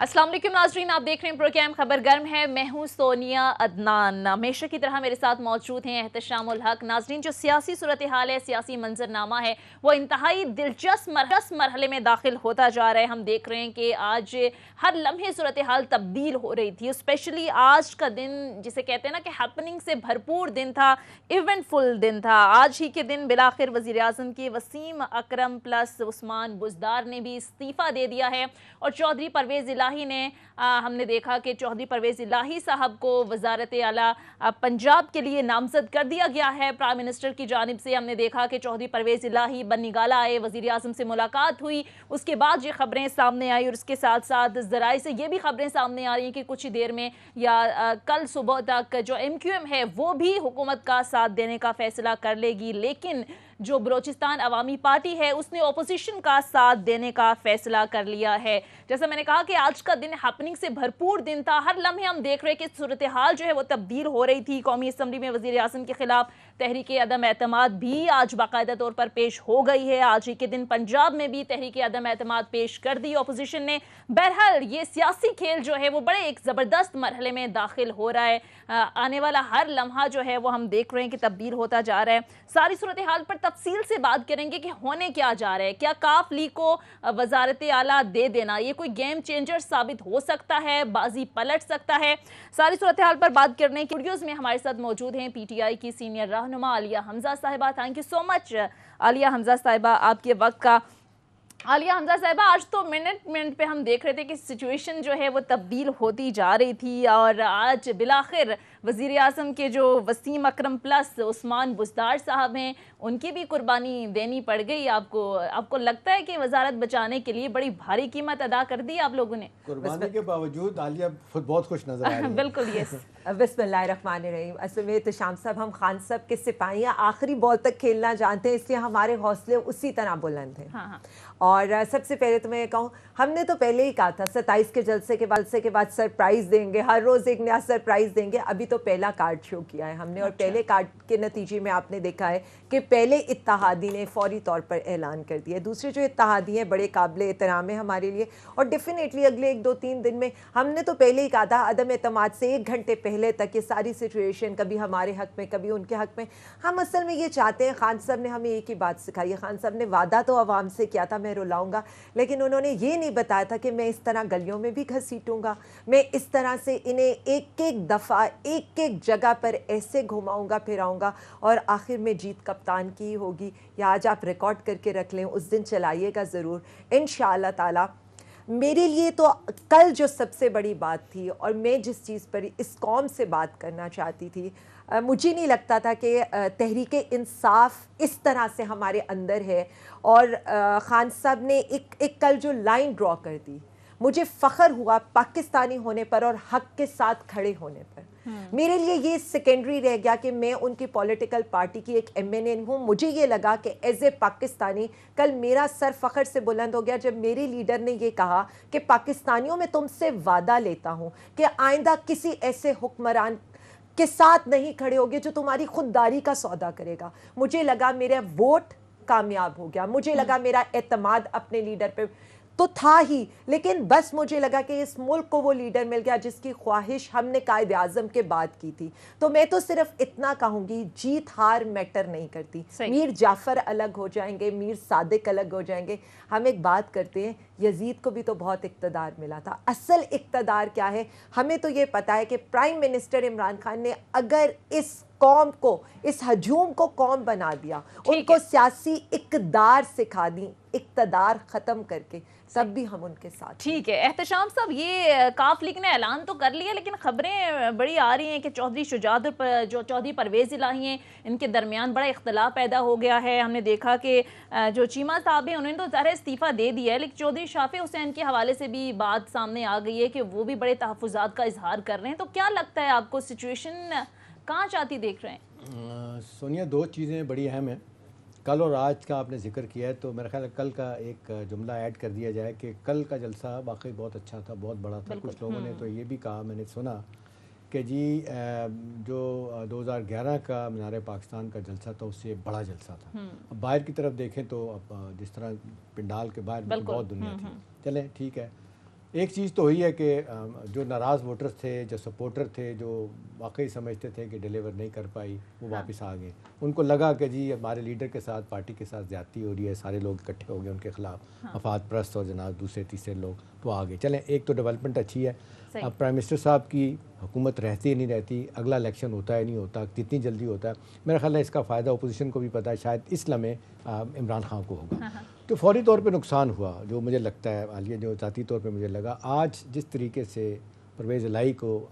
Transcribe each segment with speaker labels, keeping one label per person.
Speaker 1: अस्सलाम वालेकुम नाज़रीन, आप देख रहे हैं प्रोग्राम खबर गर्म है। मैं हूं सोनिया अदनान। हमेशा की तरह मेरे साथ मौजूद हैं एहतशामुल हक। नाज़रीन, जो सियासी सूरत हाल है, सियासी मंजरनामा है, वो इंतहाई दिलचस्प मरहले में दाखिल होता जा रहा है। हम देख रहे हैं कि आज हर लम्हे सूरत हाल तब्दील हो रही थी। स्पेशली आज का दिन, जिसे कहते हैं ना कि हैपनिंग से भरपूर दिन था, इवेंटफुल दिन था। आज ही के दिन बिलाखिर वज़ीर आज़म के वसीम अकरम प्लस उस्मान बुज़दार ने भी इस्तीफ़ा दे दिया है और चौधरी परवेज़ इलाही ने हमने देखा कि चौधरी परवेज़ इलाही साहब को वज़ारत आला पंजाब के लिए नामज़द कर दिया गया है। प्राइम मिनिस्टर की जानिब से हमने देखा कि चौधरी परवेज़ इलाही बन्नीगाला आए, वज़ीर आज़म से मुलाकात हुई, उसके बाद ये खबरें सामने आई और उसके साथ साथ ज़राए से ये भी खबरें सामने आ रही हैं कि कुछ ही देर में या कल सुबह तक जो MQM है वो भी हुकूमत का साथ देने का फैसला कर लेगी। लेकिन जो बलोचिस्तान अवामी पार्टी है उसने अपोजिशन का साथ देने का फैसला कर लिया है। जैसा मैंने कहा कि आज का दिन हैपनिंग से भरपूर दिन था। हर लम्हे हम देख रहे हैं कि सूरत हाल जो है वो तब्दील हो रही थी। कौमी असम्बली में वज़ीर आज़म के खिलाफ तहरीक अदम एतमाद भी आज बाकायदा तौर पर पेश हो गई है। आज ही के दिन पंजाब में भी तहरीक अदम एतमाद पेश कर दी अपोजिशन ने। बहरहाल ये सियासी खेल जो है वो बड़े एक ज़बरदस्त मरहले में दाखिल हो रहा है। आने वाला हर लम्हा जो है वो हम देख रहे हैं कि तब्दील होता जा रहा है। सारी सूरत हाल पर तफसील से बात करेंगे कि होने क्या जा रहा है। क्या काफ लीग को वज़ारत आला दे देना ये कोई गेम चेंजर साबित हो सकता है, बाजी पलट सकता है? सारी सूरत हाल पर बात करने के स्टूडियोज़ में हमारे साथ मौजूद हैं PTI की सीनियर रहनुमा आलिया हमजा साहिबा। Thank you so much Alia Hamza साहिबा आपके वक्त का। आलिया हमजा साहिबा, आज तो मिनट पे हम देख रहे थे कि सिचुएशन जो है वो तब्दील होती जा रही थी और आज बिलाखिर वज़ीर आज़म के जो वसीम अकरम प्लस उस्मान बुज़दार साहब हैं उनकी भी कुर्बानी देनी पड़ गई। आपको लगता है कि वज़ारत बचाने के लिए बड़ी भारी कीमत अदा कर दी आप लोगों ने?
Speaker 2: कुर्बानी के बावजूद आलिया बहुत खुश नजर आ रही है।
Speaker 1: बिल्कुल, यस।
Speaker 3: बिस्मिल्लाहिर्रहमानिर्रहीम। असल में एहतशाम साहब, हम खान साहब के सिपाहियाँ आखिरी बॉल तक खेलना जानते हैं, इसलिए हमारे हौसले उसी तरह बुलंद हैं।
Speaker 1: हाँ।
Speaker 3: और सबसे पहले तो मैं कहूँ, हमने तो पहले ही कहा था 27 के जलसे के बाद सरप्राइज़ देंगे, हर रोज़ एक नया सरप्राइज़ देंगे। अभी तो पहला कार्ड शो किया है हमने और पहले कार्ड के नतीजे में आपने देखा है कि पहले इत्तेहादी ने फौरी तौर पर ऐलान कर दिया। दूसरे जो इत्तेहादी हैं बड़े काबिल एहतराम है हमारे लिए और डेफिनेटली अगले 1-2-3 दिन में, हमने तो पहले ही कहा था अदम एतमाद से 1 घंटे पहले तक ये सारी सिचुएशन कभी हमारे हक में कभी उनके हक में। हम असल में ये चाहते हैं, खान साहब ने हमें एक ही बात सिखाई है। खान साहब ने वादा तो आवाम से किया था मैं रुलाऊंगा, लेकिन उन्होंने ये नहीं बताया था कि मैं इस तरह गलियों में भी घसीटूंगा, मैं इस तरह से इन्हें एक दफ़ा एक जगह पर ऐसे घुमाऊंगा फिराऊंगा और आखिर में जीत कप्तान की होगी। या आज आप रिकॉर्ड करके रख लें, उस दिन चलाइएगा ज़रूर इंशाअल्लाह ताला। मेरे लिए तो कल जो सबसे बड़ी बात थी और मैं जिस चीज़ पर इस कौम से बात करना चाहती थी, मुझे नहीं लगता था कि तहरीक इंसाफ इस तरह से हमारे अंदर है। और खान साहब ने एक कल जो लाइन ड्रॉ कर दी, मुझे फ़ख्र हुआ पाकिस्तानी होने पर और हक के साथ खड़े होने पर। मेरे लिए ये सेकेंडरी रह गया कि मैं उनकी पॉलिटिकल पार्टी की एक MNA हूँ। मुझे ये लगा कि एज ए पाकिस्तानी कल मेरा सर फ़ख्र से बुलंद हो गया जब मेरे लीडर ने ये कहा कि पाकिस्तानियों में तुमसे वादा लेता हूँ कि आइंदा किसी ऐसे हुक्मरान के साथ नहीं खड़े होगे जो तुम्हारी खुददारी का सौदा करेगा। मुझे लगा मेरा वोट कामयाब हो गया, मुझे लगा मेरा एतमाद अपने लीडर पे तो था ही, लेकिन बस मुझे लगा कि इस मुल्क को वो लीडर मिल गया जिसकी ख्वाहिश हमने कायद आज़म के बाद की थी। तो मैं तो सिर्फ इतना कहूँगी, जीत हार मैटर नहीं करती। मीर जाफ़र अलग हो जाएंगे, मीर सादिक अलग हो जाएंगे। हम एक बात करते हैं, यजीद को भी तो बहुत इक़्तिदार मिला था। असल इक़्तिदार क्या है हमें तो ये पता है कि प्राइम मिनिस्टर इमरान खान ने अगर इस कौम को, इस हजूम को कौम बना दिया, उनको सियासी इक़्तिदार सिखा दी, इक़्तिदार ख़त्म करके, तब भी हम उनके साथ।
Speaker 1: ठीक है एहतशाम साहब, ये काफ लीग ने ऐलान तो कर लिया लेकिन खबरें बड़ी आ रही हैं कि चौधरी शुजात जो चौधरी परवेज़ इलाही हैं इनके दरमियान बड़ा इख्तलाफ पैदा हो गया है। हमने देखा कि जो चीमा साहब हैं उन्होंने तो ज़ाहिर इस्तीफ़ा दे दिया है, लेकिन चौधरी शाफी हुसैन के हवाले से भी बात सामने आ गई है कि वो भी बड़े तहफ़्फ़ुज़ात का इजहार कर रहे हैं। तो क्या लगता है आपको, सिचुएशन कहाँ चाहती देख रहे हैं?
Speaker 2: सोनिया, 2 चीज़ें बड़ी अहम हैं। कल और आज का आपने जिक्र किया है तो मेरा ख्याल है कल का एक जुमला ऐड कर दिया जाए कि कल का जलसा वाकई बहुत अच्छा था, बहुत बड़ा था। कुछ लोगों ने तो ये भी कहा, मैंने सुना कि जी जो 2011 का मीनार पाकिस्तान का जलसा था उससे बड़ा जलसा था। अब बाहर की तरफ देखें तो अब जिस तरह पिंडाल के बाहर बहुत दुनिया थी, चलें ठीक है। ایک چیز تو ہوئی ہے کہ جو ناراض ووٹرز تھے، جو سپورٹر تھے، جو واقعی سمجھتے تھے کہ ڈیلیور نہیں کر پائی، وہ واپس آ گئے. ان کو لگا کہ جی ہمارے لیڈر کے ساتھ، پارٹی کے ساتھ زیادتی ہو رہی ہے، سارے لوگ اکٹھے ہو گئے ان کے خلاف، مفاد پرست اور جناب دوسرے تیسرے لوگ، تو آ گئے. چلیں ایک تو ڈیولپمنٹ اچھی ہے. اب پرائم منسٹر صاحب کی حکومت رہتی نہیں رہتی، اگلا الیکشن ہوتا ہے نہیں ہوتا، کتنی جلدی ہوتا ہے، میرا خیال ہے اس کا فائدہ اپوزیشن کو بھی پتہ ہے، شاید اس لمحے عمران خان کو ہوگا. تو فوری طور پہ نقصان ہوا جو مجھے لگتا ہے عالیہ، جو ذاتی طور پہ مجھے لگا آج جس طریقے سے پرویز الہی کو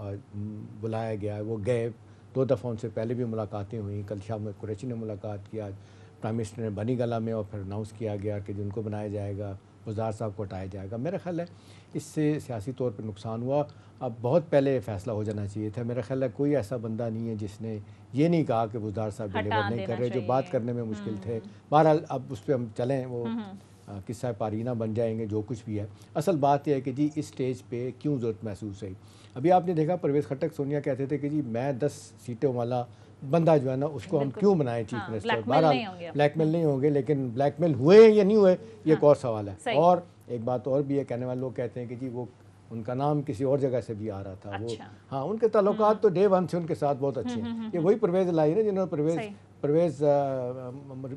Speaker 2: بلایا گیا، وہ گئے 2 دفعہ، ان سے پہلے بھی ملاقاتیں ہوئیں، کل شام میں قریشی نے ملاقات کیا، پرائم منسٹر نے بنی گلا میں، اور پھر اناؤنس کیا گیا کہ جن کو بنایا جائے گا، وزار صاحب کو ہٹایا جائے گا. میرا خیال ہے اس سے سیاسی طور پہ نقصان ہوا. اب بہت پہلے فیصلہ ہو جانا چاہیے تھا. میرا خیال ہے کوئی ایسا بندہ نہیں ہے جس نے یہ نہیں کہا کہ وزار صاحب ڈیلیور نہیں کر رہے، جو بات کرنے میں مشکل تھے. بہرحال اب اس پہ ہم چلیں، وہ قصہ پارینہ بن جائیں گے جو کچھ بھی ہے. اصل بات یہ ہے کہ جی اس سٹیج پہ کیوں ضرورت محسوس ہوئی. ابھی آپ نے دیکھا پرویز خٹک سونیا کہتے تھے کہ جی میں 10 سیٹوں والا بندہ جو ہے نا اس کو ہم کیوں بنائیں چیف منسٹر. بہرحال بلیک میل نہیں ہوں گے، لیکن بلیک میل ہوئے یا نہیں ہوئے یہ ایک اور سوال ہے. اور ایک بات اور بھی ہے، کہنے والے لوگ کہتے ہیں کہ جی وہ ان کا نام کسی اور جگہ سے بھی آ رہا تھا. وہ ہاں ان کے تعلقات تو ڈے ون سے ان کے ساتھ بہت اچھے ہیں. یہ وہی پرویز الہی نا جنہوں نے پرویز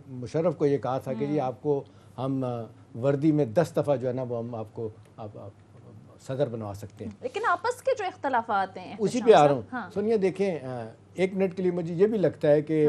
Speaker 2: مشرف کو یہ کہا تھا کہ جی آپ کو ہم وردی میں 10 دفعہ جو ہے نا وہ ہم آپ کو صدر بنوا سکتے ہیں.
Speaker 1: لیکن آپس کے جو اختلافات ہیں
Speaker 2: اسی پہ آ رہا ہوں. سنیے دیکھیں، 1 منٹ کے لیے مجھے یہ بھی لگتا ہے کہ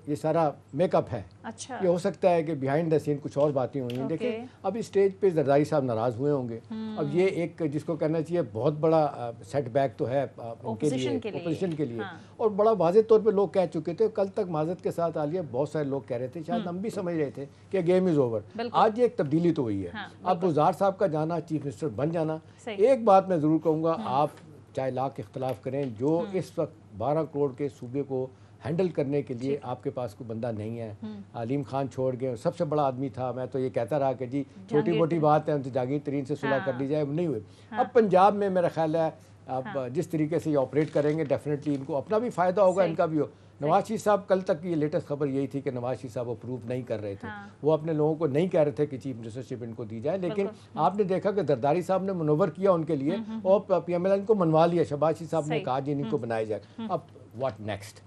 Speaker 2: یہ سارا میک اپ ہے.
Speaker 1: اچھا،
Speaker 2: یہ ہو سکتا ہے کہ بیہائنڈ دا سین کچھ اور باتیں ہوئی ہیں. دیکھیں اب اسٹیج پہ زرداری صاحب ناراض ہوئے ہوں گے. اب یہ ایک جس کو کہنا چاہیے بہت بڑا سیٹ بیک تو ہے ان کے لیے، اپوزیشن کے لیے. اور بڑا واضح طور پہ لوگ کہہ چکے تھے کل تک، معذرت کے ساتھ عالیہ بہت سارے لوگ کہہ رہے تھے، شاید ہم بھی سمجھ رہے تھے کہ گیم از اوور. آج یہ ایک تبدیلی تو ہوئی ہے. اب وزار صاحب کا جانا، چیف منسٹر بن جانا، ایک بات میں ضرور کہوں گا، آپ چاہے لاکھ اختلاف کریں، جو اس وقت 12 کروڑ کے صوبے کو ہینڈل کرنے کے لیے آپ کے پاس کوئی بندہ نہیں ہے. علیم خان چھوڑ گئے، سب سے بڑا آدمی تھا. میں تو یہ کہتا رہا کہ جی چھوٹی موٹی بات ہے، ان سے جہانگیر ترین سے صلح کر لی جائے، نہیں ہوئے. اب پنجاب میں میرا خیال ہے اب جس طریقے سے یہ آپریٹ کریں گے ڈیفینیٹلی ان کو اپنا بھی فائدہ ہوگا، ان کا بھی ہو. نواز شریف صاحب کل تک کی لیٹسٹ خبر یہی تھی کہ نواز شریف صاحب اپروو نہیں کر رہے تھے. وہ اپنے لوگوں کو نہیں کہہ رہے تھے کہ چیف منسٹرشپ ان کو دی جائے، لیکن آپ نے دیکھا کہ زرداری صاحب نے منور کیا ان کے لیے، اور پی ایم ایل ان کو منوا لیا. شہباز شریف صاحب نے کہا جی ان کو بنایا جائے. اب واٹ نیکسٹ؟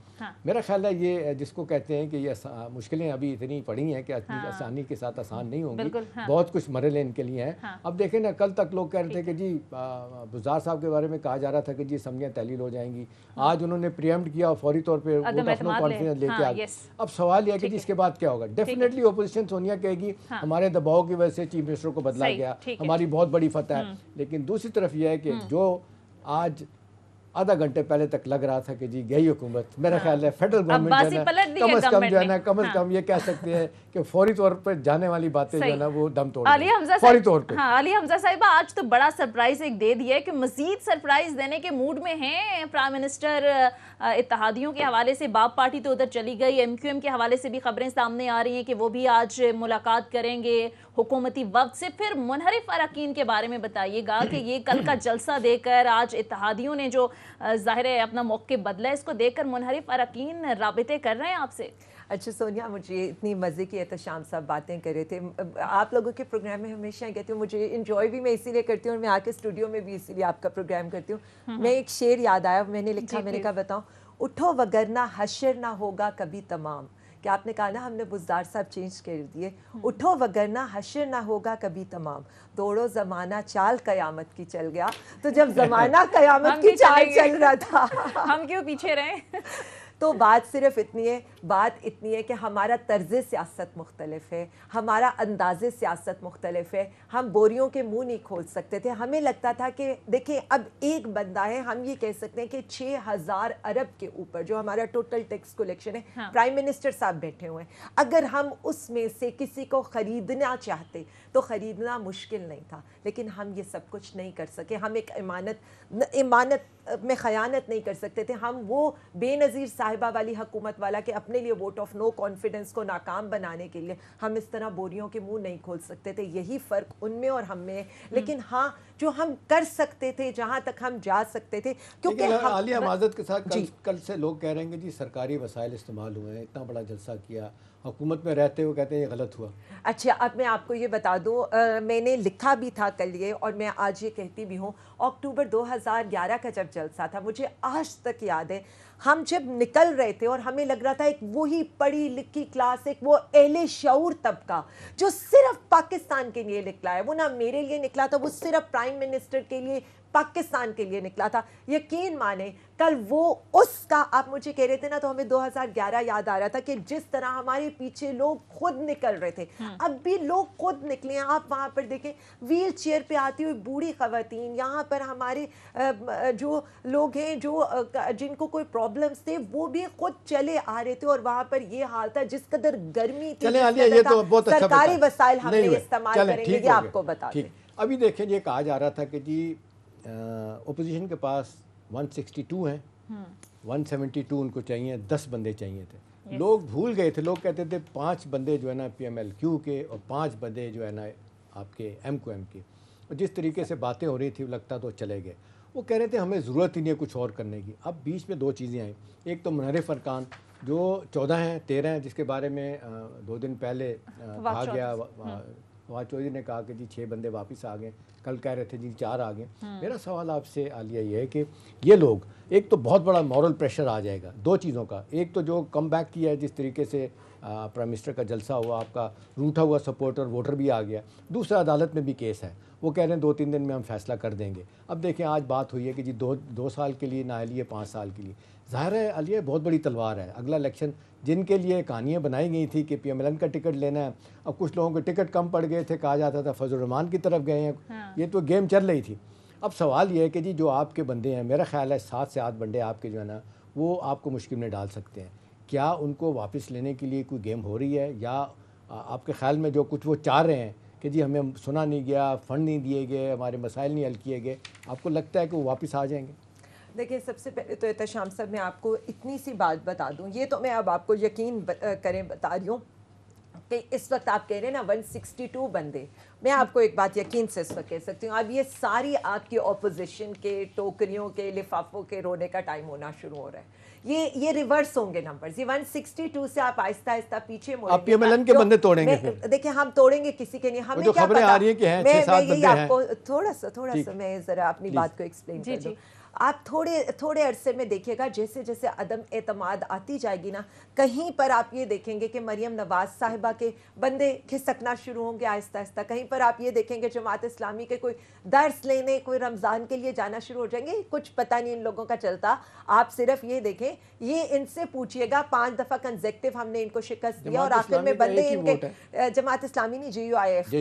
Speaker 2: میرا خیال ہے یہ جس کو کہتے ہیں کہ یہ مشکلیں ابھی اتنی پڑی ہیں کہ آسانی کے ساتھ آسان نہیں ہوں گی، بہت کچھ مرحلے ان کے لیے ہیں. اب دیکھیں نا، کل تک لوگ کہہ رہے تھے کہ جی وزار صاحب کے بارے میں کہا جا رہا تھا کہ جی اسمبلیاں تحلیل ہو جائیں گی. آج انہوں نے پریمپٹ کیا اور فوری طور پہ اپنا کانفیڈنس لے کے آ گئے. اب سوال یہ ہے کہ جی اس کے بعد کیا ہوگا. ڈیفینیٹلی اپوزیشن سونیا کہے گی ہمارے دباؤ کی وجہ سے چیف منسٹر کو بدلا گیا، ہماری بہت بڑی فتح ہے. لیکن دوسری طرف یہ ہے کہ جو آج آدھا گھنٹے پہلے تک لگ رہا تھا کہ جی گئی حکومت، میرا خیال ہے فیڈرل گورنمنٹ جو ہے کم از کم جو ہے نا، کم از کم یہ کہہ سکتے ہیں کہ فوری طور پر جانے والی باتیں جو ہے نا وہ دم توڑ دیں فوری طور پہ.
Speaker 1: ہاں عالیہ حمزہ صاحبہ آج تو بڑا سرپرائز ایک دے دیا ہے کہ مزید سرپرائز دینے کے موڈ میں ہیں پرائم منسٹر. اتحادیوں کے حوالے سے باپ پارٹی تو ادھر چلی گئی، ایم کیو ایم کے حوالے سے بھی خبریں سامنے آ رہی ہیں کہ وہ بھی آج ملاقات کریں گے حکومتی وقت سے. پھر منحرف اراکین کے بارے میں بتائیے گا کہ یہ کل کا جلسہ دے کر آج اتحادیوں نے جو ظاہر ہے اپنا موقع بدلا ہے، اس کو دیکھ کر منحرف اراکین رابطے کر رہے ہیں آپ سے؟
Speaker 3: اچھا سونیا، مجھے اتنی مزے کی احتشام صاحب باتیں کر رہے تھے. آپ لوگوں کے پروگرام میں ہمیشہ کہتی ہوں مجھے انجوائے بھی میں اسی لیے کرتی ہوں، اور میں آ کے اسٹوڈیو میں بھی اسی لیے آپ کا پروگرام کرتی ہوں. میں ایک شعر یاد آیا، میں نے لکھا، میں نے کہا بتاؤں، اٹھو وگرنہ حشر نہ ہوگا کبھی تمام. کہ آپ نے کہا نا ہم نے بزدار صاحب چینج کر دیے. اٹھو وگرنہ حشر نہ ہوگا کبھی تمام، دوڑو زمانہ چال قیامت کی چل گیا. تو جب زمانہ قیامت کی چال چل رہا تھا
Speaker 1: ہم کیوں پیچھے رہیں؟
Speaker 3: تو بات صرف اتنی ہے، بات اتنی ہے کہ ہمارا طرز سیاست مختلف ہے، ہمارا انداز سیاست مختلف ہے. ہم بوریوں کے منہ نہیں کھول سکتے تھے. ہمیں لگتا تھا کہ دیکھیں اب ایک بندہ ہے، ہم یہ کہہ سکتے ہیں کہ 6000 ارب کے اوپر جو ہمارا ٹوٹل ٹیکس کلیکشن ہے، پرائم منسٹر صاحب بیٹھے ہوئے ہیں. اگر ہم اس میں سے کسی کو خریدنا چاہتے تو خریدنا مشکل نہیں تھا، لیکن ہم یہ سب کچھ نہیں کر سکے. ہم ایک امانت میں خیانت نہیں کر سکتے تھے. ہم وہ بے نظیر صاحبہ والی حکومت والا کہ اپنے لیے ووٹ آف نو کانفیڈنس کو ناکام بنانے کے لیے ہم اس طرح بوریوں کے منہ نہیں کھول سکتے تھے. یہی فرق ان میں اور ہم میں ہے. لیکن ہاں جو ہم کر سکتے تھے، جہاں تک ہم جا سکتے تھے، کیونکہ
Speaker 2: عالیہ معذرت کے ساتھ کل سے لوگ کہہ رہے ہیں کہ جی سرکاری وسائل استعمال ہوئے ہیں، اتنا بڑا جلسہ کیا हुकूमत में रहते हुए कहते हैं ये गलत हुआ।
Speaker 3: अच्छा, अब मैं आपको ये बता दूं, मैंने लिखा भी था कल ये, और मैं आज ये कहती भी हूँ, अक्टूबर 2011 का जब जलसा था, मुझे आज तक याद है, हम जब निकल रहे थे और हमें लग रहा था एक वही पढ़ी लिखी क्लास, एक वो एले शऊर तबका जो सिर्फ पाकिस्तान के लिए निकला है, वो ना मेरे लिए निकला था, वो सिर्फ प्राइम मिनिस्टर के लिए, पाकिस्तान के लिए निकला था। यकीन माने कल वो उसका, आप मुझे कह रहे थे ना, तो हमें 2011 याद आ रहा था कि जिस तरह हमारे पीछे लोग खुद निकल रहे थे, अब भी लोग खुद निकले हैं। आप वहाँ पर देखें, व्हील चेयर पे आती हुई बूढ़ी खवातीन, यहाँ पर हमारे जो लोग हैं जो जिनको कोई प्रॉब्लम्स थे, वो भी खुद चले आ रहे थे, और वहाँ पर ये हाल था, जिस कदर गर्मी थी,
Speaker 2: ये तो बहुत अच्छा
Speaker 3: सरकारी वसाइल हमने इस्तेमाल करेंगे, ये आपको बता दें।
Speaker 2: अभी देखें, ये कहा जा रहा था कि जी ओपोजिशन के पास 162 हैं, 172 उनको चाहिए, 10 बंदे चाहिए थे। लोग भूल गए थे, लोग कहते थे 5 बंदे जो है ना PMLQ के और 5 बंदे जो है ना आपके MQM के, और जिस तरीके से बातें हो रही थी लगता तो चले गए। वो कह रहे थे हमें ज़रूरत ही नहीं है कुछ और करने की। अब बीच में 2 चीज़ें आई, एक तो मुनहरिफ अरकान जो 14 हैं, 13 हैं, जिसके बारे में 2 दिन पहले कहा गया, वहाँ चौधरी ने कहा कि जी 6 बंदे वापस आ गए, कल कह रहे थे जी 4 आ गए। मेरा सवाल आपसे आलिया ये है कि ये लोग, एक तो बहुत बड़ा मॉरल प्रेशर आ जाएगा 2 चीज़ों का, एक तो जो कम बैक किया है, जिस तरीके से प्राइम मिनिस्टर का जलसा हुआ, आपका रूठा हुआ सपोर्टर वोटर भी आ गया, दूसरा अदालत में भी केस है, वो कह रहे हैं 2-3 दिन में हम फैसला कर देंगे। अब देखें, आज बात हुई है कि जी 2 साल के लिए ना लिए 5 साल के लिए। ज़ाहिर है अलिया बहुत बड़ी तलवार है, अगला इलेक्शन जिनके लिए कहानियाँ बनाई गई थी कि PMLN का टिकट लेना है, अब कुछ लोगों के टिकट कम पड़ गए थे, कहा जाता था फजल रहमान की तरफ गए हैं, ये तो गेम चल रही थी। अब सवाल ये है कि जी जो आपके बंदे हैं, मेरा ख्याल है 7 से 8 बंदे आपके जो है ना, वो आपको मुश्किल में डाल सकते हैं। क्या उनको वापस लेने के लिए कोई गेम हो रही है, या आपके ख्याल में जो कुछ वो चाह रहे हैं कि जी हमें सुना नहीं गया, फंड नहीं दिए गए, हमारे मसाइल नहीं हल किए गए, आपको लगता है कि वो वापस आ जाएंगे?
Speaker 3: देखिए, सबसे पहले तो एहतशाम साहब, मैं आपको इतनी सी बात बता दूं, ये तो मैं अब आपको यकीन करें बता रही हूँ कि इस वक्त आप कह रहे हैं ना 162 बंदे, मैं आपको एक बात यकीन से इस वक्त कह सकती हूँ, अब ये सारी आपकी ऑपोजिशन के टोकरियों के लिफाफों के रोने का टाइम होना शुरू हो रहा है। ये रिवर्स होंगे नंबर्स, ये 162 से आप आहिस्ता आहिस्ता पीछे मुड़ेंगे।
Speaker 2: आप PMLN के बंदे तोड़ेंगे फिर?
Speaker 3: देखिए, हम तोड़ेंगे किसी के नहीं, हमें
Speaker 2: जो
Speaker 3: क्या
Speaker 2: खबरें
Speaker 3: पता।
Speaker 2: आ रही है कि हैं 6-7 बंदे हैं।
Speaker 3: आपको थोड़ा सा मैं जरा अपनी बात को एक्सप्लेन कर दूं। आप थोड़े अरसे में देखिएगा, जैसे जैसे अदम एतमाद आती जाएगी ना, कहीं पर आप ये देखेंगे कि मरियम नवाज साहिबा के बंदे खिसकना शुरू होंगे आहिस्ता आहिस्ता, कहीं पर आप ये देखेंगे जमात इस्लामी के कोई दर्स लेने, कोई रमज़ान के लिए जाना शुरू हो जाएंगे। कुछ पता नहीं इन लोगों का चलता, आप सिर्फ ये देखें, ये इनसे पूछिएगा 5 दफ़ा कंसेक्टिव हमने इनको शिकस्त दिया, और आखिर में बंदे इनके, जमात इस्लामी नहीं, JUIF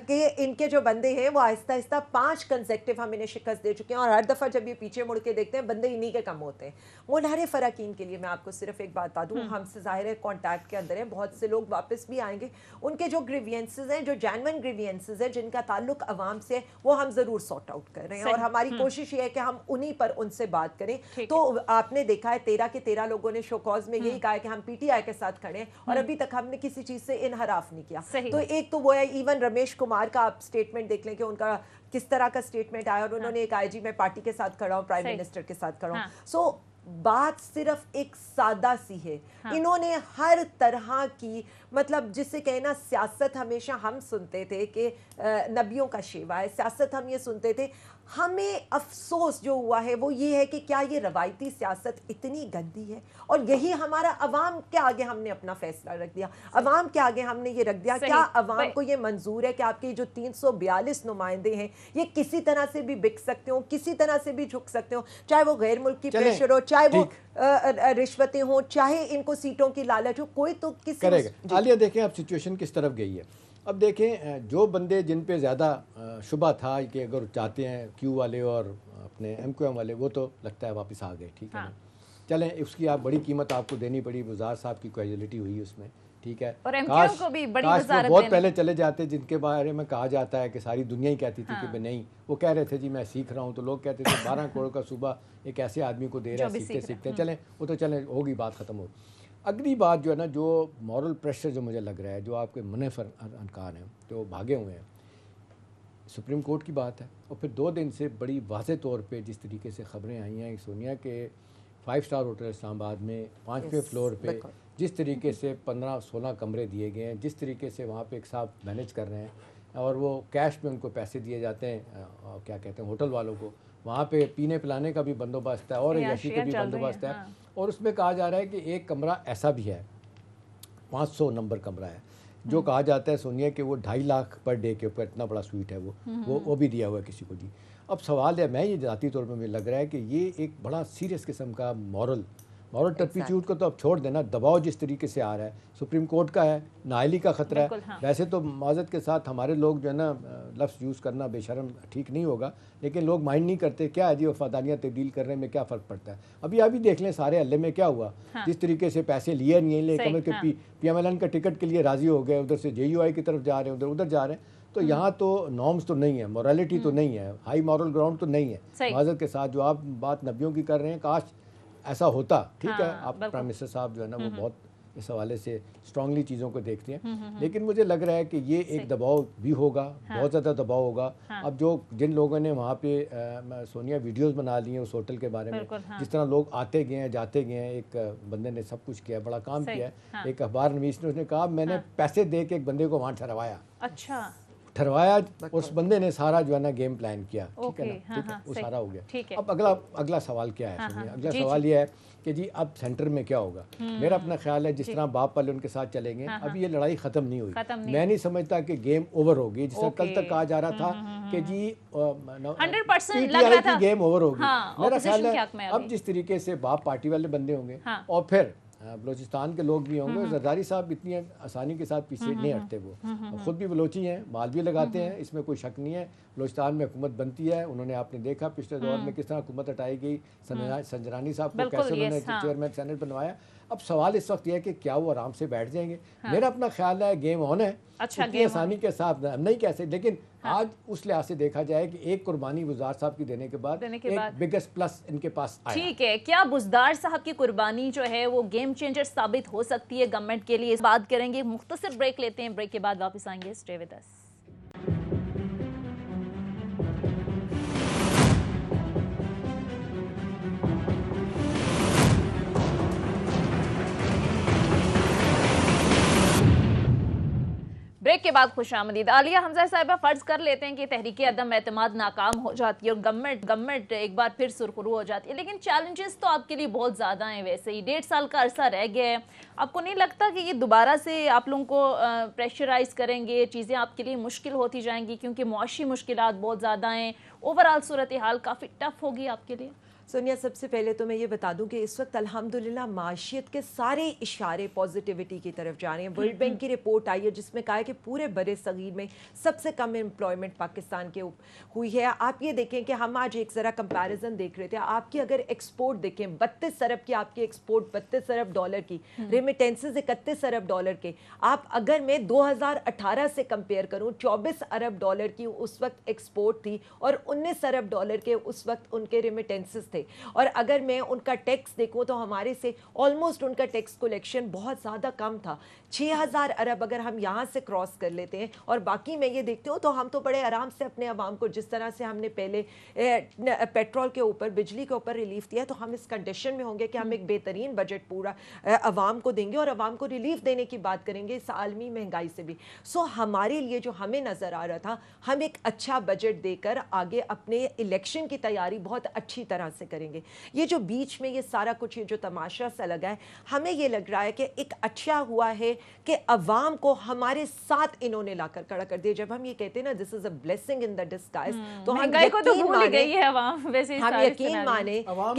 Speaker 3: के इनके जो बंदे हैं वो आहिस्ता आहिस्ता 5 कंसेक्टिव हम इन्हें शिकस्त दे चुके हैं, और हर दफ़ा जब ये पीछे मुड़ के देखते हैं बंदे इन्हीं के कम होते हैं। मुनहरिफ फराकीन के लिए मैं आपको सिर्फ एक बात बता दूं, हमसे ज़ाहिर है कॉन्टैक्ट के अंदर है, बहुत से लोग वापस भी आएंगे, उनके जो ग्रीवियंसेस हैं, जो जेन्युइन ग्रीवियंसेस हैं, जिनका ताल्लुक अवाम से है, वो हम ज़रूर सॉर्ट आउट कर रहे हैं, और हमारी कोशिश ये है कि हम उन्हीं पर उनसे बात करें। तो आपने देखा है 13 के 13 लोगों ने शोकॉज में यही कहा है कि हम PTI के साथ खड़े हैं, और अभी तक हमने किसी चीज़ से इनहराफ नहीं किया। तो एक तो वो है, इवन रमेश कुमार का आप स्टेटमेंट देख लें कि उनका किस तरह का स्टेटमेंट आया, और उन्होंने एक IG मैं पार्टी के साथ खड़ा हूँ, प्राइम मिनिस्टर के साथ खड़ा हूँ। सो बात सिर्फ एक सादा सी है। इन्होंने हर तरह की, मतलब जिसे कहना, सियासत हमेशा हम सुनते थे कि नबियों का शेवा है, सियासत हम ये सुनते थे। हमें अफसोस जो हुआ है वो ये है कि क्या ये रवायती सियासत इतनी गंदी है, और यही हमारा अवाम के आगे हमने अपना फैसला रख दिया, अवाम के आगे हमने ये रख दिया। क्या अवाम को ये मंजूर है कि आपके जो 342 नुमाइंदे हैं ये किसी तरह से भी बिक सकते हो, किसी तरह से भी झुक सकते हो, चाहे वो गैर मुल्की प्रेशर हो, चाहे वो रिश्वतें हो, चाहे इनको सीटों की लालच हो, कोई तो किसी
Speaker 2: करेगा। आलिया, देखें अब सिचुएशन किस तरफ गई है। अब देखें, जो बंदे जिन पे ज़्यादा शुबा था कि अगर चाहते हैं Q वाले और अपने MQM वाले, वो तो लगता है वापस आ गए, ठीक है। चलें, उसकी आप बड़ी कीमत आपको देनी पड़ी, वज़ार साहब की कैजुअलिटी हुई उसमें, ठीक है।
Speaker 1: और MQM को भी बड़ी वज़ारत
Speaker 2: बहुत पहले चले जाते, जिनके बारे में कहा जाता है कि सारी दुनिया ही कहती थी कि नहीं, वो कह रहे थे जी मैं सीख रहा हूँ, तो लोग कहते थे 12 करोड़ का सूबा एक ऐसे आदमी को दे रहा है, सीखते सीखते चलें, वो तो चलें, होगी बात ख़त्म हो। अगली बात जो है ना, जो मॉरल प्रेशर जो मुझे लग रहा है, जो आपके मुनहरिफ अरकान हैं जो भागे हुए हैं, सुप्रीम कोर्ट की बात है, और फिर 2 दिन से बड़ी वाज़े तौर पे जिस तरीके से ख़बरें आई हैं सोनिया के 5 स्टार होटल इस्लामाबाद में 5वें फ्लोर पे जिस तरीके से 15-16 कमरे दिए गए हैं, जिस तरीके से वहाँ पे एक साहब मैनेज कर रहे हैं और वो कैश में उनको पैसे दिए जाते हैं, क्या कहते हैं होटल वालों को, वहाँ पे पीने पिलाने का भी बंदोबस्त है और यशी का भी बंदोबस्त है। और उसमें कहा जा रहा है कि एक कमरा ऐसा भी है 500 नंबर कमरा है जो कहा जाता है सोनिया कि वो 2.5 लाख पर डे के ऊपर, इतना बड़ा स्वीट है वो भी दिया हुआ है किसी को जी। अब सवाल है, मैं ये ज़ाती तौर पर मुझे लग रहा है कि ये एक बड़ा सीरियस किस्म का मॉरल टर्पीट्यूड को तो अब छोड़ देना, दबाव जिस तरीके से आ रहा है, सुप्रीम कोर्ट का है, नाअहली का ख़तरा है।
Speaker 1: हाँ। वैसे
Speaker 2: तो माज़रत के साथ हमारे लोग जो है ना, लफ्ज़ यूज़ करना बेशरम ठीक नहीं होगा, लेकिन लोग माइंड नहीं करते, क्या है जी वफादारियाँ तब्दील करने में क्या फ़र्क पड़ता है। अभी देख लें सारे हल्ले में क्या हुआ, जिस तरीके से पैसे लिए नहीं लेकिन PMLN का टिकट के लिए राज़ी हो गए, उधर से JUI की तरफ जा रहे हैं, उधर जा रहे हैं। तो यहाँ तो नॉर्म्स तो नहीं है, मोरालिटी तो नहीं है, हाई मॉरल ग्राउंड तो नहीं है। माज़रत के साथ जो आप बात नबियों की कर रहे हैं, काश ऐसा होता। ठीक है, आप प्राइम मिनिस्टर साहब जो है ना वो बहुत इस हवाले से स्ट्रांगली चीज़ों को देखते हैं, लेकिन मुझे लग रहा है कि ये एक दबाव भी होगा, बहुत ज़्यादा दबाव होगा। अब जिन लोगों ने वहाँ पे सोनिया वीडियोस बना ली हैं उस होटल के बारे में, जिस तरह लोग आते गए हैं जाते गए हैं, एक बंदे ने सब कुछ किया, बड़ा काम किया है। एक अखबार नवीस ने उसने कहा मैंने पैसे दे के एक बंदे को वहाँ ठहरवाया, ठहरवाया, उस बंदे ने सारा जो है ना गेम प्लान किया। ठीक है ना, ठीक है, वो सारा हो गया। अब अगला सवाल क्या है? अगला सवाल ये है कि जी अब सेंटर में क्या होगा। मेरा अपना ख्याल है जिस तरह बाप वाले उनके साथ चलेंगे, अब ये लड़ाई खत्म नहीं हुई। मैं नहीं समझता कि गेम ओवर होगी, जिस कल तक कहा जा रहा था कि जी
Speaker 1: 100% लग रहा था
Speaker 2: गेम ओवर होगी। मेरा ख्याल है अब जिस तरीके से बाप पार्टी वाले बंदे होंगे और फिर बलोचिस्तान के लोग भी होंगे, जरदारी साहब इतनी आसानी के साथ पीछे नहीं हटते, वो खुद भी बलोची हैं, माल भी लगाते हैं, इसमें कोई शक नहीं है। बलोचिस्तान में हुकूमत बनती है, उन्होंने आपने देखा पिछले दौर में किस तरह हुकूमत हटाई गई, संजरानी साहब को कैसे उन्होंने चेयरमैन सेनेट बनवाया। अब सवाल इस वक्त यह है कि क्या वो आराम से बैठ जाएंगे। मेरा अपना ख्याल है गेम ऑन है, इतनी आसानी के साथ नहीं कह सकते, लेकिन आज उस लिहाज से देखा जाए कि एक कुर्बानी बुज़दार साहब की देने के बाद एक बिगेस्ट प्लस इनके पास आया।
Speaker 1: ठीक है, क्या बुज़दार साहब की कुर्बानी जो है वो गेम चेंजर साबित हो सकती है गवर्नमेंट के लिए? इस बात करेंगे, मुख्तसर ब्रेक लेते हैं, ब्रेक के बाद वापस आएंगे। Stay with us. ब्रेक के बाद खुशामदीद। आलिया हमजा साहिबा, फर्ज कर लेते हैं कि तहरीक अदम एतमाद नाकाम हो जाती है और गवर्नमेंट एक बार फिर सुरखरू हो जाती है, लेकिन चैलेंजेस तो आपके लिए बहुत ज़्यादा हैं। वैसे ही 1.5 साल का अरसा रह गया है, आपको नहीं लगता कि ये दोबारा से आप लोगों को प्रेशराइज करेंगे, चीज़ें आपके लिए मुश्किल होती जाएंगी क्योंकि मुआशी मुश्किलात बहुत ज़्यादा हैं, ओवरऑल सूरत हाल काफ़ी टफ होगी आपके लिए?
Speaker 3: सोनिया, सबसे पहले तो मैं ये बता दूं कि इस वक्त अल्हम्दुलिल्लाह माशियत के सारे इशारे पॉजिटिविटी की तरफ जा रहे हैं। वर्ल्ड बैंक की रिपोर्ट आई है जिसमें कहा है कि पूरे बड़े सगीर में सबसे कम एम्प्लॉयमेंट पाकिस्तान के हुई है। आप ये देखें कि हम आज एक ज़रा कंपैरिजन देख रहे थे, आपकी अगर एक्सपोर्ट देखें 32 अरब की आपकी एक्सपोर्ट, 32 अरब डॉलर की, रेमिटेंसेज 31 अरब डॉलर के। आप अगर मैं 2018 से कंपेयर करूँ, 24 अरब डॉलर की उस वक्त एक्सपोर्ट थी और 19 अरब डॉलर के उस वक्त उनके रेमिटेंसेज थे। और अगर मैं उनका टैक्स देखूं तो हमारे से ऑलमोस्ट उनका टैक्स कलेक्शन बहुत ज़्यादा कम था। 6000 अरब अगर हम यहाँ से क्रॉस कर लेते हैं और बाकी मैं ये देखती हूँ तो हम तो बड़े आराम से अपने आवाम को, जिस तरह से हमने पहले पेट्रोल के ऊपर, बिजली के ऊपर रिलीफ दिया, तो हम इस कंडीशन में होंगे कि हम एक बेहतरीन बजट पूरा आवाम को देंगे और आवाम को रिलीफ देने की बात करेंगे इस आलमी महंगाई से भी। सो हमारे लिए जो हमें नज़र आ रहा था, हम एक अच्छा बजट देकर आगे अपने इलेक्शन की तैयारी बहुत अच्छी तरह से करेंगे। ये जो बीच में ये सारा कुछ ये जो तमाशा सा लगा है, हमें ये लग रहा है कि एक अच्छा हुआ है कि अवाम को हमारे साथ इन्होंने लाकर खड़ा कर दिया। जब हम ये कहते हैं ना this is a blessing in the disguise, तो हम यकीन माने
Speaker 2: अवाम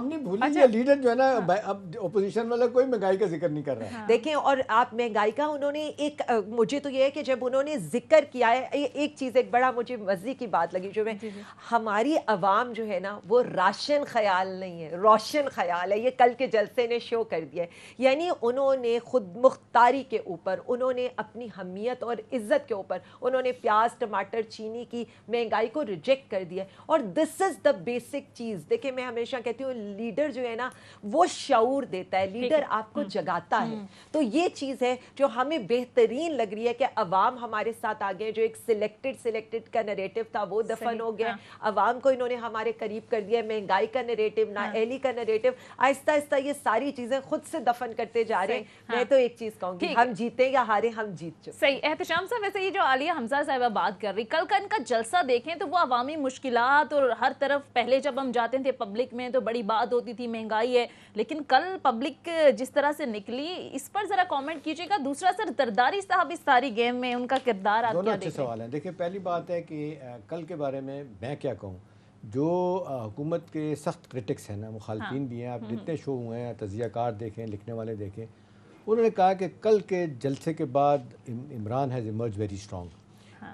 Speaker 2: नहीं भूली, ये लीडर जो है ना अब ऑपोजिशन वाला कोई महंगाई का जिक्र नहीं कर रहा है।
Speaker 3: देखें, और आप महंगाई का उन्होंने एक मुझे तो ये है कि जब उन्होंने जिक्र किया है, एक चीज़ एक बड़ा मुझे मज़े की बात लगी, जो मैं हमारी अवाम जो है ना वो राशन ख्याल नहीं है, रोशन ख्याल है। ये कल के जलसे ने शो कर दिया है, यानी उन्होंने खुद मुख्तारी के ऊपर, उन्होंने अपनी हमीयत और इज्जत के ऊपर, उन्होंने प्याज टमाटर चीनी की महंगाई को रिजेक्ट कर दिया। और दिस इज द बेसिक चीज़। देखिए, मैं हमेशा कहती हूँ लीडर जो है ना वो शऊर देता है, लीडर आपको जगाता है। तो ये चीज़ है जो हमें बेहतरीन लग रही है कि अवाम हमारे साथ आ गए। जो एक सिलेक्टेड का नैरेटिव था वो दफन हो गया, अवाम को इन्होंने हमारे करीब कर दिया। महंगाई का नरेटिव, ना एली का नरेटिव, आहिस्ता आहिस्ता ये सारी चीजें खुद से दफन करते जा रहे हैं। मैं तो एक चीज कहूंगी, हम जीते या हारे, हम जीत चुके।
Speaker 1: सही। एहतशाम साहब, वैसे ये जो आलिया हमजा साहिबा बात कर रही, कल का इनका जलसा देखें तो वो अवामी मुश्किलात और हर तरफ, पहले जब हम जाते थे पब्लिक में तो बड़ी बात होती थी महंगाई है, लेकिन कल पब्लिक जिस तरह से निकली, इस पर जरा कमेंट कीजिएगा। दूसरा सर, जरदारी साहब इस सारी गेम में उनका किरदार आप क्या
Speaker 2: अच्छे सवाल हैं। देखिए, पहली बात है कि कल के बारे में मैं क्या कहूँ, जो हुकूमत के सख्त क्रिटिक्स हैं ना, मुखालफिन भी हैं, आप जितने शो हुए हैं, तज़ियाकार देखें, लिखने वाले देखें, उन्होंने कहा कि कल के जलसे के बाद Imran has emerge very strong.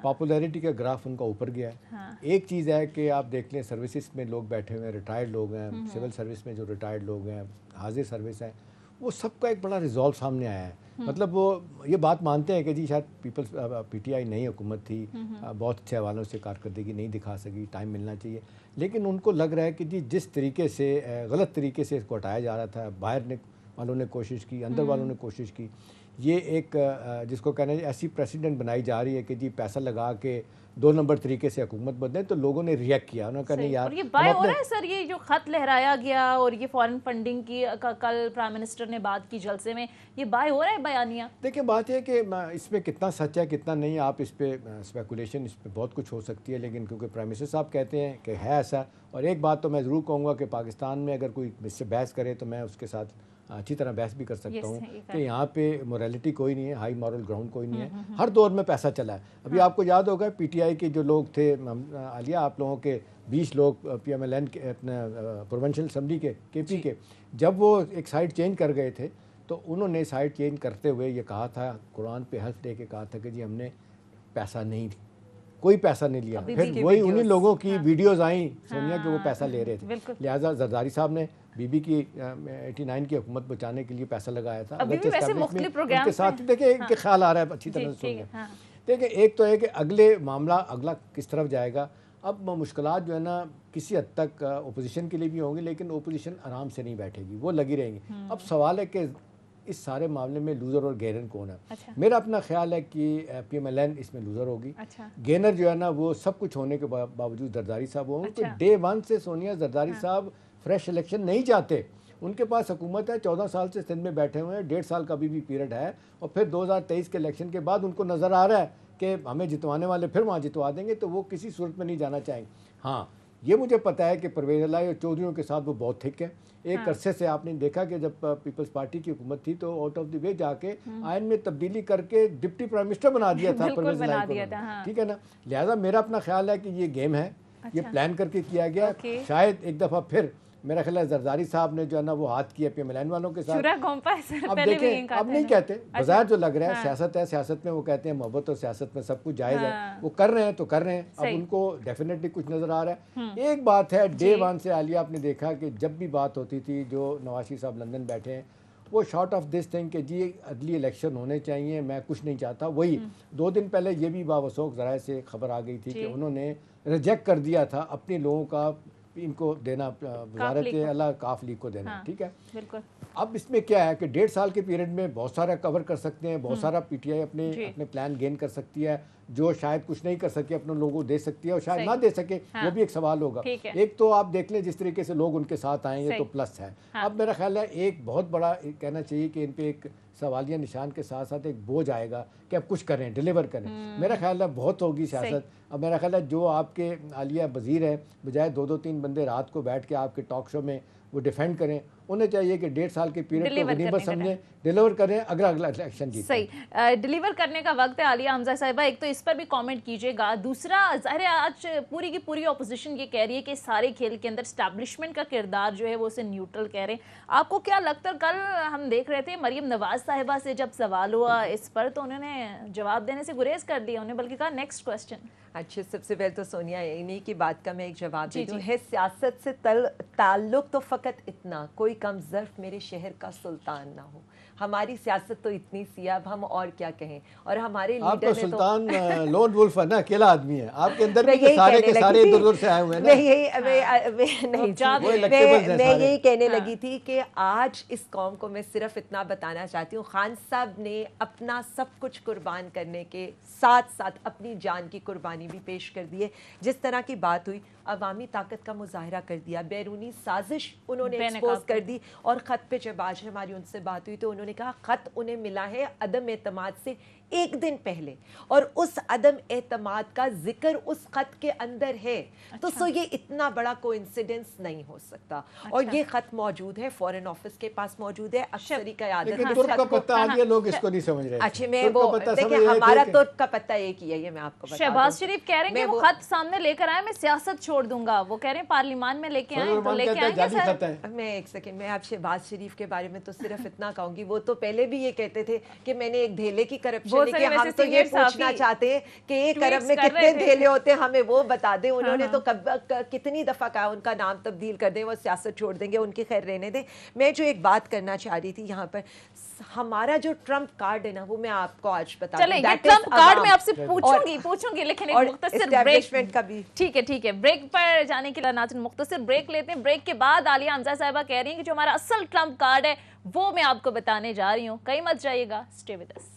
Speaker 2: Popularity का ग्राफ उनका ऊपर गया है। एक चीज़ है कि आप देख लें, सर्विसेज में लोग बैठे हुए हैं, रिटायर्ड लोग हैं, सिविल सर्विस में जो रिटायर्ड लोग हैं, हाजिर सर्विस हैं, वो सबका एक बड़ा रिजॉल्व सामने आया है। मतलब वो ये बात मानते हैं कि जी शायद पीपल्स पीटीआई नई हुकूमत थी, बहुत अच्छे हवालों से कारकर्दगी नहीं दिखा सकी, टाइम मिलना चाहिए, लेकिन उनको लग रहा है कि जी जिस तरीके से गलत तरीके से इसको हटाया जा रहा था, बाहर वालों ने कोशिश की, अंदर वालों ने कोशिश की, ये एक जिसको कहना है ऐसी प्रेसिडेंट बनाई जा रही है कि जी पैसा लगा के 2 नंबर तरीके से हुकूमत बदले, तो लोगों ने रिएक्ट किया, उन्होंने कहा नहीं यार।
Speaker 1: और ये बाय हो रहा है सर, ये जो खत लहराया गया और ये फॉरेन फंडिंग की कल प्राइम मिनिस्टर ने बात की जलसे में, ये बाय हो रहा है बयानिया?
Speaker 2: देखिए, बात है कि इसमें कितना सच है कितना नहीं, आप इस पे स्पेकुलेशन, इस पे बहुत कुछ हो सकती है, लेकिन क्योंकि प्राइम मिनिस्टर साहब कहते हैं कि है ऐसा। और एक बात तो मैं ज़रूर कहूँगा कि पाकिस्तान में अगर कोई इससे बहस करे तो मैं उसके साथ अच्छी तरह बहस भी कर सकता हूँ कि यहाँ पे मोरालिटी कोई नहीं है, हाई मॉरल ग्राउंड कोई नहीं है। हर दौर में पैसा चला है। अभी आपको याद होगा पीटीआई के जो लोग थे, आलिया, आप लोगों के 20 लोग पीएमएलएन के अपने प्रोविंशियल असेंबली के केपी के, जब वो एक साइड चेंज कर गए थे तो उन्होंने साइड चेंज करते हुए ये कहा था, कुरान पे हल्फ दे के कहा था कि जी हमने पैसा नहीं, कोई पैसा नहीं लिया। फिर वही उन्हीं लोगों की वीडियोस आई सोनिया कि वो पैसा ले रहे थे। लिहाजा जरदारी साहब ने बीबी की 89 की हुकूमत बचाने के लिए पैसा लगाया था। उनके साथ देखिए एक ख्याल आ रहा है, अच्छी तरह से सुनिए। देखिए, एक तो है कि अगला किस तरफ जाएगा। अब मुश्किलात जो है ना किसी हद तक अपोजिशन के लिए भी होंगी, लेकिन अपोजिशन आराम से नहीं बैठेगी, वो लगी रहेंगी। अब सवाल है कि इस सारे मामले में लूज़र और गेनर कौन है। मेरा अपना ख्याल है कि पीएमएलएन इसमें लूज़र होगी। गेनर जो है ना वो सब कुछ होने के बावजूद जरदारी साहब होंगे। तो डे 1 से सोनिया जरदारी साहब फ्रेश इलेक्शन नहीं चाहते। उनके पास हुकूमत है, 14 साल से सिंध में बैठे हुए हैं, 1.5 साल का भी पीरियड है, और फिर 2023 के इलेक्शन के बाद उनको नज़र आ रहा है कि हमें जितवाने वाले फिर वहाँ जितवा देंगे, तो वो किसी सूरत में नहीं जाना चाहेंगे। हाँ, ये मुझे पता है कि परवेज़ इलाही और चौधरियों के साथ वो बहुत थिक है। एक अरसे से आपने देखा कि जब पीपल्स पार्टी की हुकूमत थी तो आउट ऑफ द वे जाके आयन में तब्दीली करके डिप्टी प्राइम मिनिस्टर बना दिया था परवेज़ इलाही को, ठीक है ना। लिहाजा मेरा अपना ख्याल है कि ये गेम है, ये प्लान करके किया गया। शायद एक दफ़ा फिर मेरा ख्याल है जरदारी साहब ने जो है ना वो हाथ किया पीएमएलएन वालों के साथ। अब देखें, अब नहीं कहते, बाजार जो लग रहा है सियासत है, सियासत में वो कहते हैं मोहब्बत और सियासत में सब कुछ जायज़ है, वो कर रहे हैं तो कर रहे हैं। अब उनको डेफिनेटली कुछ नज़र आ रहा है। एक बात है, डे 1 से आलिया आपने देखा कि जब भी बात होती थी, जो नवाज शरीफ साहब लंदन बैठे हैं, वो शॉर्ट ऑफ दिस थिंग कि जी अगली इलेक्शन होने चाहिए, मैं कुछ नहीं चाहता। वही 2 दिन पहले ये भी बावसूख ज़राए से खबर आ गई थी कि उन्होंने रिजेक्ट कर दिया था अपने लोगों का इनको देना, वजारत अल्लाह काफ लीग को देना, ठीक है। बिल्कुल। अब इसमें क्या है कि 1.5 साल के पीरियड में बहुत सारा कवर कर सकते हैं, बहुत सारा पीटीआई अपने प्लान गेन कर सकती है, जो शायद कुछ नहीं कर सके अपने लोगों को दे सकती है, और शायद ना दे सके, वो भी एक सवाल होगा। एक तो आप देख लें जिस तरीके से लोग उनके साथ आएंगे तो प्लस है। अब मेरा ख्याल है एक बहुत बड़ा कहना चाहिए कि इन पे एक सवालिया निशान के साथ साथ एक बोझ आएगा कि अब कुछ करें, डिलीवर करें। मेरा ख्याल है बहुत होगी सियासत। अब मेरा ख्याल है जो आपके आलिया वजीर है, बजाय 2-3 बंदे रात को बैठ के आपके टॉक शो में वो डिफेंड करें, उन्हें चाहिए कि 1.5 साल के पीरियड को गनीमत समझें, डिलीवर करें, अगला इलेक्शन जीतें।
Speaker 1: सही, डिलीवर करने का वक्त है। आलिया हमजा साहिबा, एक तो इस पर भी कमेंट कीजिएगा। दूसरा, ज़ाहिर है आज पूरी की पूरी ऑपोजिशन ये कह रही है कि सारे खेल के अंदर एस्टैब्लिशमेंट का किरदार जो है वो उसे न्यूट्रल कह रहे हैं। आपको क्या लगता है? कल हम देख रहे थे मरियम नवाज साहिबा से जब सवाल हुआ इस पर तो उन्होंने जवाब देने से गुरेज कर दिया, उन्हें बल्कि कहा नेक्स्ट क्वेश्चन।
Speaker 3: अच्छा, सबसे पहले तो सोनिया इन्हीं की बात का मैं एक जवाब दे दूं है, सियासत से ताल्लुक तो फ़कत इतना, कोई कम ज़र्फ़ मेरे शहर का सुल्तान ना हो। हमारी सियासत तो इतनी सी, अब हम और क्या कहें। और हमारे लीडर ने
Speaker 2: सुल्तान लोन वुल्फ है ना, अकेला आदमी है आपके अंदर भी, सारे के सारे इधर-उधर से आए हुए हैं ना।
Speaker 3: मैं यही कहने लगी थी कि आज इस कौम को मैं सिर्फ इतना बताना चाहती हूँ, खान साहब ने अपना सब कुछ कुर्बान करने के साथ साथ अपनी जान की कुर्बानी भी पेश कर दी है। जिस तरह की बात हुई عوامی طاقت کا مظاہرہ کر دیا, بیرونی سازش انہوں نے ایکسپوز کر دی. اور خط پہ جب آج ہماری ان سے بات ہوئی تو انہوں نے کہا خط انہیں ملا ہے عدم اعتماد سے ایک دن پہلے, اور اس عدم اعتماد کا ذکر اس خط کے اندر ہے. تو سو یہ اتنا بڑا کوئنسیڈنس نہیں ہو سکتا. اور یہ خط موجود ہے, فورن آفس کے پاس موجود ہے, افسری قیادت
Speaker 2: کا پتہ آ گیا, لوگ اس کو نہیں سمجھ رہے.
Speaker 3: اچھا میں وہ دیکھیں ہمارا ترک کا پتہ ایک ہی ہے, یہ میں آپ کو بتا دوں.
Speaker 1: شہباز شریف کہہ رہے ہیں کہ وہ خط سامنے لے کر آئے, میں سیاست چھوڑ دوں گا. وہ کہہ رہے ہیں پارلیمان میں لے کے آئیں تو لے کے آئیں گے سر.
Speaker 3: میں ایک سیکنڈ, میں آپ شہباز شریف کے بارے میں تو صرف اتنا کہوں گی, وہ تو پہلے بھی یہ کہتے تھے کہ میں نے ایک دھیلے کی کرپشن کی. ہم تو یہ پوچھنا چاہتے ہیں کہ ایک ارب میں کتنے دھیلے ہوتے ہیں, ہمیں وہ بتا دیں. انہوں نے تو کتنی دفعہ کہا ان کا نام تبدیل کر دیں, وہ سیاست چھوڑ دیں گے, ان کی خیر رہنے دیں. میں جو ایک بات کرنا چاہ رہی تھی یہاں پر, ہمارا جو ٹرمپ کارڈ ہے نا وہ میں آپ کو آج بتا دوں.
Speaker 1: چلیں ٹرمپ کارڈ میں آپ سے پوچھوں گی لیکن ایک مختصر بریک
Speaker 3: کا بھی
Speaker 1: ٹھیک ہے بریک پر جانے کے لیے ناظرین مختصر بریک لیتے ہیں. بریک کے بعد عالیہ حمزہ صاحبہ کہہ رہی ہیں کہ جو ہمارا اصل ٹرمپ کارڈ ہے وہ میں آپ کو بتانے جا رہی ہوں. کہیں مت جائیے گا, اسٹے ود اس.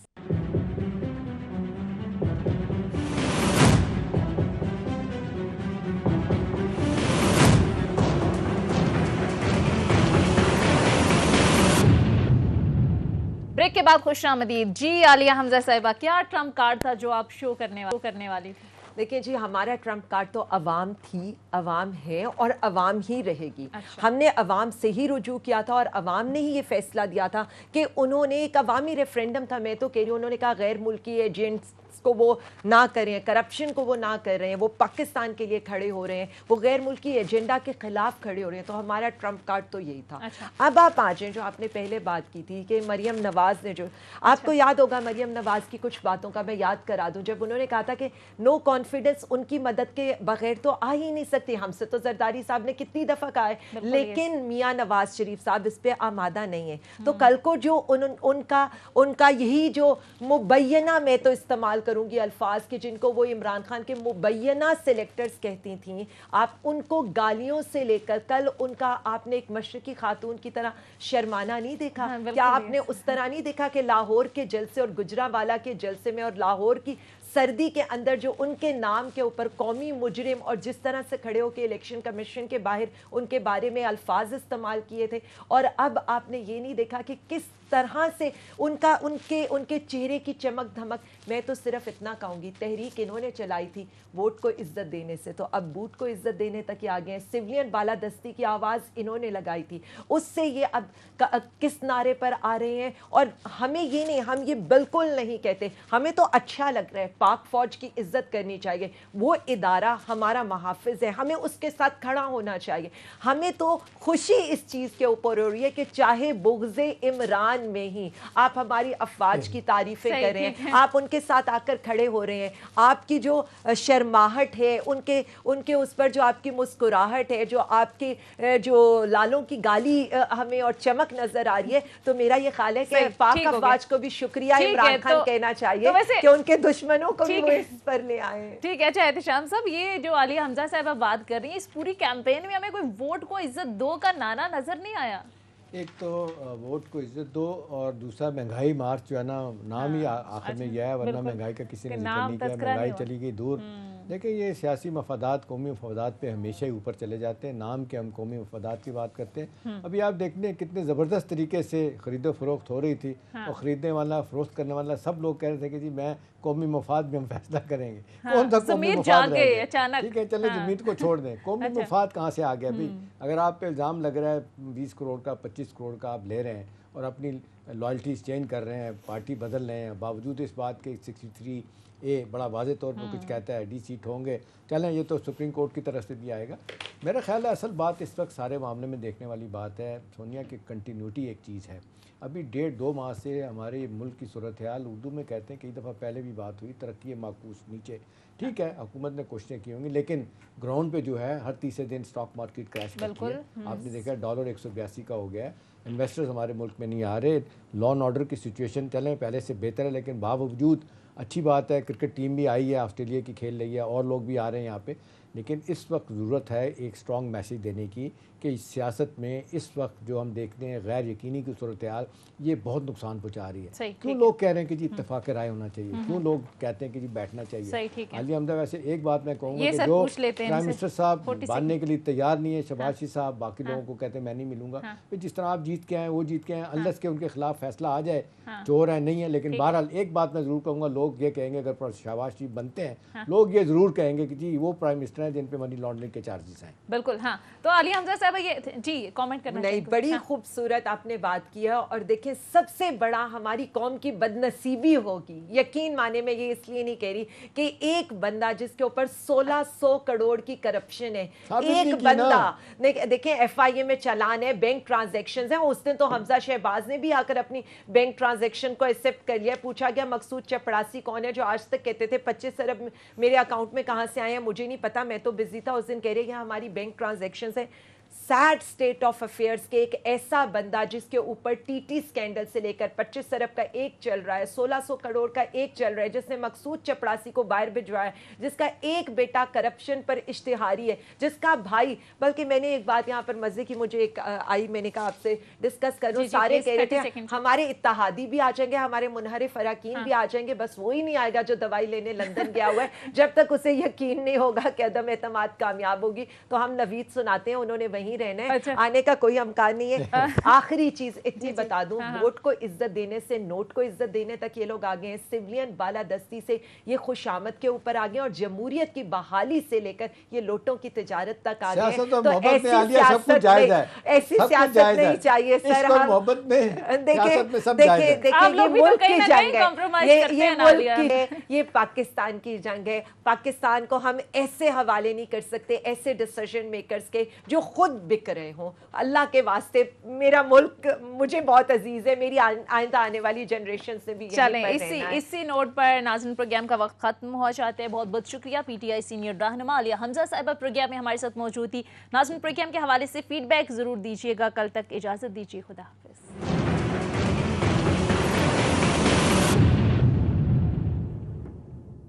Speaker 1: بریک کے بعد خوش آمدید. جی عالیہ حمزہ صاحبہ, کیا ٹرمپ کارڈ تھا جو آپ شو کرنے والی تھی؟
Speaker 3: دیکھیں جی, ہمارا ٹرمپ کارڈ تو عوام تھی, عوام ہے اور عوام ہی رہے گی. ہم نے عوام سے ہی رجوع کیا تھا اور عوام نے ہی یہ فیصلہ دیا تھا کہ انہوں نے ایک عوامی ریفرینڈم تھا. میں تو کہہ رہی ہوں, انہوں نے کہا غیر ملکی ایجنٹس کو وہ نہ کریں, کرپشن کو وہ نہ کر رہے ہیں, وہ پاکستان کے لیے کھڑے ہو رہے ہیں, وہ غیر ملکی ایجنڈا کے خلاف کھڑے ہو رہے ہیں. تو ہمارا ٹرمپ کارڈ تو یہی تھا. اب آپ آ جائیں جو آپ نے پہلے بات کی تھی کہ مریم نواز نے, جو آپ کو یاد ہوگا مریم نواز کی کچھ باتوں کا میں یاد کرا دوں. جب انہوں نے کہا تھا کہ نو کانفیڈنس ان کی مدد کے بغیر تو آ ہی نہیں سکتی. ہم سے تو زرداری صاحب نے کتنی دفعہ کہا ہے, لیکن میاں نواز شریف صاحب اس پہ آمادہ نہیں ہے. تو کل کو جو ان کا یہی جو مبینہ, میں تو استعمال کروں گی الفاظ کے جن کو وہ عمران خان کے مبینہ سلیکٹرز کہتی تھیں, آپ ان کو گالیوں سے لے کر, کل ان کا آپ نے ایک مشرقی خاتون کی طرح شرمانہ نہیں دیکھا؟ کیا آپ نے اس طرح نہیں دیکھا کہ لاہور کے جلسے اور گجرانوالہ کے جلسے میں اور لاہور کی سردی کے اندر جو ان کے نام کے اوپر قومی مجرم, اور جس طرح سے کھڑے ہو کے الیکشن کمیشن کے باہر ان کے بارے میں الفاظ استعمال کیے تھے. اور اب آپ نے یہ نہیں دیکھا کہ کس طرح سے ان کے چہرے کی چمک دھمک. میں تو صرف اتنا کہوں گی, تحریک انہوں نے چلائی تھی ووٹ کو عزت دینے سے, تو اب بوٹ کو عزت دینے تک ہی آگے ہیں. سویلین بالادستی کی آواز انہوں نے لگائی تھی, اس سے یہ اب کس نعرے پر آ رہے ہیں. اور ہمیں یہ نہیں, ہم یہ بالکل نہیں کہتے, ہمیں تو اچھا لگ رہا ہے, پاک فوج کی عزت کرنی چاہیے, وہ ادارہ ہمارا محافظ ہے, ہمیں اس کے ساتھ کھڑا ہونا چاہیے. ہمیں تو خوشی اس چیز کے اوپر ہو رہی ہے کہ چاہے بغض عمران میں ہی آپ ہماری افواج کی تعریفیں کر رہے ہیں, آپ ان کے ساتھ آ کر کھڑے ہو رہے ہیں. آپ کی جو شرماہٹ ہے, ان کے اس پر جو آپ کی مسکراہٹ ہے, جو آپ کی جو لالوں کی گالی ہمیں اور چمک نظر آ رہی ہے, تو میرا یہ خیال ہے کہ پاک افواج کو بھی شکریہ عمران خان کہنا چاہیے کہ ان کے دشمنوں کو بھی وہ اس پر لے آئے.
Speaker 1: ٹھیک ہے. اچھا احتشام صاحب, یہ جو عالیہ حمزہ صاحبہ بات کر رہی ہیں, اس پوری کیمپین میں ہمیں کوئی ووٹ کو عزت دو کا نعرہ نظر نہیں آیا.
Speaker 2: ایک تو ووٹ کو عزت دو, اور دوسرا مہنگائی مارچ جو ہے نا, نام ہی آخر میں یہ ہے, ورنہ مہنگائی کا کسی نے ذکر نہیں کیا. مہنگائی چلی گئی دور. دیکھیں یہ سیاسی مفادات, قومی مفادات پہ ہمیشہ ہی اوپر چلے جاتے ہیں. نام کے ہم قومی مفادات کی بات کرتے ہیں. ابھی آپ دیکھتے ہیں کتنے زبردست طریقے سے خرید و فروخت ہو رہی تھی, اور خریدنے والا, فروخت کرنے والا سب لوگ کہہ رہے تھے کہ جی میں قومی مفاد میں ہم فیصلہ کریں گے. کون سا قومی مفاد رہ گیا؟ ٹھیک ہے چلیں زمین کو چھوڑ دیں, قومی مفاد کہاں سے آ گیا بھائی؟ اگر آپ پہ الزام لگ رہا ہے 20 کروڑ کا, 25 کروڑ کا آپ لے رہے ہیں, اور اپنی لائلٹیز چینج کر رہے ہیں, پارٹی بدل رہے ہیں, باوجود اس بات کے 63A بڑا واضح طور پر کچھ کہتا ہے ڈی سیٹ ہوں گے, چلیں یہ تو سپریم کورٹ کی طرف سے بھی آئے گا. میرا خیال ہے اصل بات اس وقت سارے معاملے میں دیکھنے والی بات ہے سونیا کی کنٹینیوٹی ایک چیز ہے. ابھی 1.5-2 ماہ سے ہمارے ملک کی صورتحال, اردو میں کہتے ہیں, کئی دفعہ پہلے بھی بات ہوئی, ترقی معکوس نیچے. ٹھیک ہے حکومت نے کوششیں کی ہوں گی, لیکن گراؤنڈ پہ جو ہے ہر تیسرے دن اسٹاک مارکیٹ کریش کرتی ہے. آپ نے دیکھا ڈالر 182 کا ہو گیا ہے. انویسٹرز ہمارے ملک میں نہیں آ رہے. لا اینڈ آرڈر کی سچویشن چلیں پہلے سے بہتر ہے, لیکن باوجود اچھی بات ہے کرکٹ ٹیم بھی آئی ہے, آسٹریلیا کی کھیل رہی ہے, اور لوگ بھی آ رہے ہیں یہاں پہ, لیکن اس وقت ضرورت ہے ایک اسٹرانگ میسیج دینے کی کہ سیاست میں اس وقت جو ہم دیکھتے ہیں غیر یقینی کی صورتحال یہ بہت نقصان پہنچا رہی ہے. کیوں لوگ کہہ رہے ہیں کہ جی اتفاق رائے ہونا چاہیے, کیوں لوگ کہتے ہیں کہ جی بیٹھنا چاہیے. عالیہ حمزہ ویسے ایک بات میں کہوں گا کہ جو پرائم منسٹر صاحب ماننے کے لیے تیار نہیں ہے, شہباز شریف صاحب باقی لوگوں کو کہتے ہیں میں نہیں ملوں گا, جس طرح آپ جیت کے آئے وہ جیت کے آئے, انلس کے ان کے خلاف فیصلہ آ جائے, چور ہیں نہیں ہے. لیکن بہرحال ایک بات میں ضرور کہوں گا, لوگ یہ کہیں گے اگر شہباز شریف بنتے ہیں لوگ یہ ضرور کہیں گے کہ جی وہ پرائم منسٹر ہیں جن پہ منی لانڈرنگ کے چارجز ہیں.
Speaker 1: بالکل. ہاں تو عالیہ حمزہ صاحب یہ جی کامنٹ کرنا
Speaker 3: نہیں, بڑی خوبصورت آپ نے بات کی ہے. اور دیکھیں سب سے بڑا ہماری قوم کی بد نصیبی ہوگی, یقین مانے میں یہ اس لیے نہیں کہہ رہی کہ ایک بندہ جس کے اوپر 1600 کروڑ کی کرپشن ہے, ایک بندہ دیکھیں ایف آئی اے میں چلان ہے, بینک ٹرانزیکشنز ہیں. اس دن تو حمزہ شہباز نے بھی آ کر اپنی بینک ٹرانزیکشن کو ایکسیپٹ کر لیا. پوچھا گیا مقصود چپڑاسی کون ہے جو آج تک کہتے تھے 25 ارب میرے اکاؤنٹ میں کہاں سے آئے ہیں مجھے نہیں پتا, میں تو بزی تھا اس دن. کہہ رہے کہ ہماری بینک ٹرانزیکشنز ہیں. سیڈ سٹیٹ آف افیئرز کے ایک ایسا بندہ جس کے اوپر ٹی ٹی سکینڈل سے لے کر 25 ارب کا ایک چل رہا ہے, 1600 کروڑ کا ایک چل رہا ہے, جس نے مقصود چپڑاسی کو باہر بھجوایا, جس کا ایک بیٹا کرپشن پر اشتہاری ہے, جس کا بھائی, بلکہ میں نے ایک بات یہاں پر مزے کی مجھے ایک آئی, میں نے کہا آپ سے ڈسکس کروں. سارے کہہ رہے تھے ہمارے اتحادی بھی آ جائیں گے, ہمارے منحرف اراکین بھی آ جائیں گے, بس وہی نہیں آئے گا جو دوائی لینے لندن گیا ہوا ہے. جب تک اسے یقین نہیں ہوگا کہ عدم اعتماد کامیاب ہوگی تو ہم نوید سناتے ہیں انہوں نے وہیں رہنا ہے, آنے کا کوئی امکان نہیں ہے. آخری چیز اتنی بتا دوں, ووٹ کو عزت دینے سے نوٹ کو عزت دینے تک یہ لوگ آگے ہیں. سولین بالادستی سے یہ خوش آمد کے اوپر آگے, اور جمہوریت کی بحالی سے لے کر یہ لوٹوں کی تجارت تک آگے ہیں. تو ایسی سیاست نہیں چاہیے سر. دیکھیں یہ ملک کی جنگ ہے, یہ ملک کی ہے, یہ پاکستان کی جنگ ہے. پاکستان کو ہم ایسے حوالے نہیں کر سکتے ایسے ڈیسیژن میکرز کے جو خود بک رہے ہوں. اللہ کے واسطے میرا ملک مجھے بہت عزیز ہے, میری آئندہ آنے والی جنریشن سے بھی.
Speaker 1: چلیں اسی نوٹ پر ناظرین پروگرام کا وقت ختم ہو جاتا ہے. بہت بہت شکریہ پی ٹی آئی سینئر رہنما عالیہ حمزہ صاحبہ پروگرام میں ہمارے ساتھ موجود تھی. ناظرین پروگرام کے حوالے سے فیڈ بیک ضرور دیجیے گا. کل تک اجازت دیجیے, خدا حافظ.